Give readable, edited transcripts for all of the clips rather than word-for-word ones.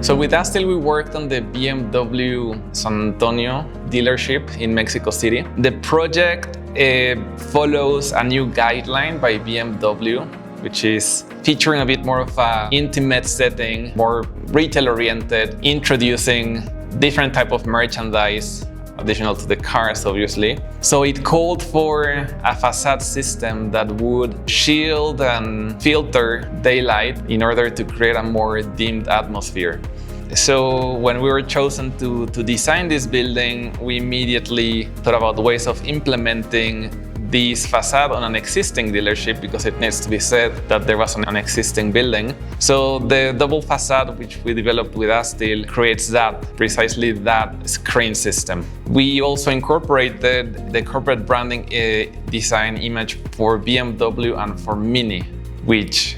So with Astyl, we worked on the BMW San Antonio dealership in Mexico City. The project follows a new guideline by BMW, which is featuring a bit more of an intimate setting, more retail-oriented, introducing different type of merchandise, additional to the cars, obviously. So it called for a facade system that would shield and filter daylight in order to create a more dimmed atmosphere. So when we were chosen to design this building, we immediately thought about ways of implementing this facade on an existing dealership, because it needs to be said that there was an existing building. So the double facade, which we developed with Astyl, creates precisely that screen system. We also incorporated the corporate branding design image for BMW and for Mini, which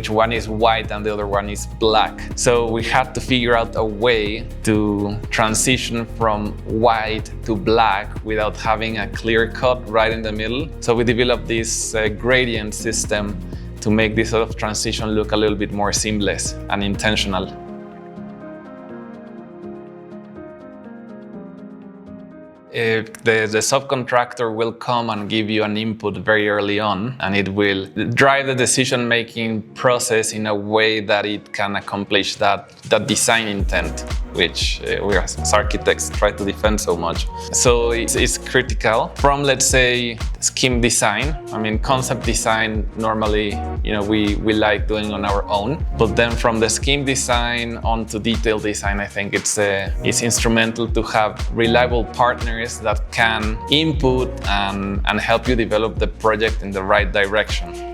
one is white and the other one is black. So we had to figure out a way to transition from white to black without having a clear cut right in the middle. So we developed this gradient system to make this sort of transition look a little bit more seamless and intentional. The subcontractor will come and give you an input very early on, and it will drive the decision-making process in a way that it can accomplish that design intent, which we as architects try to defend so much. So it's critical. From, let's say, scheme design, concept design, normally, we like doing on our own. But then from the scheme design on to detail design, I think it's instrumental to have reliable partners that can input and help you develop the project in the right direction.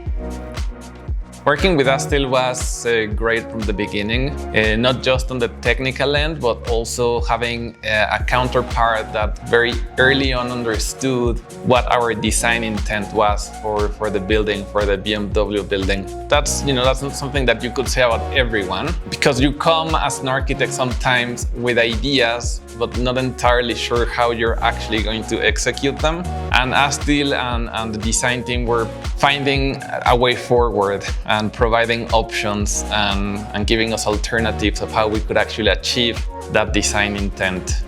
Working with Astyl was great from the beginning, not just on the technical end, but also having a counterpart that very early on understood what our design intent was for the building, for the BMW building. That's not something that you could say about everyone, because you come as an architect sometimes with ideas, but not entirely sure how you're actually going to execute them. And Astyl and the design team were finding a way forward and providing options and giving us alternatives of how we could actually achieve that design intent.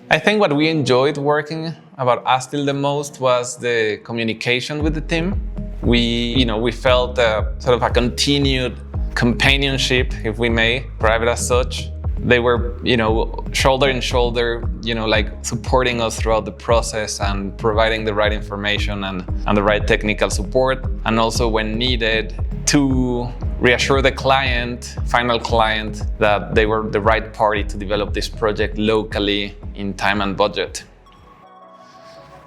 I think what we enjoyed working about Astyl the most was the communication with the team. We felt sort of a continued companionship, if we may describe it as such. They were, shoulder in shoulder, supporting us throughout the process and providing the right information and the right technical support. And also when needed, to reassure the final client, that they were the right party to develop this project locally in time and budget.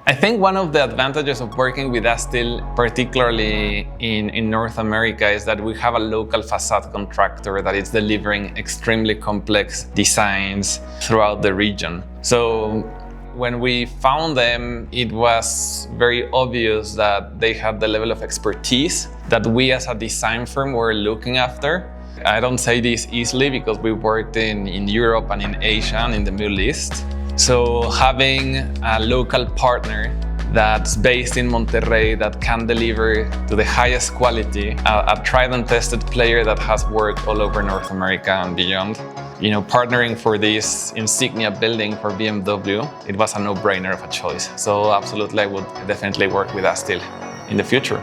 I think one of the advantages of working with Astyl, particularly in North America, is that we have a local facade contractor that is delivering extremely complex designs throughout the region. So when we found them, it was very obvious that they had the level of expertise that we as a design firm were looking after. I don't say this easily because we worked in Europe and in Asia and in the Middle East. So having a local partner that's based in Monterrey that can deliver to the highest quality, a tried and tested player that has worked all over North America and beyond, partnering for this insignia building for BMW, it was a no-brainer of a choice. So absolutely, I would definitely work with Astyl in the future.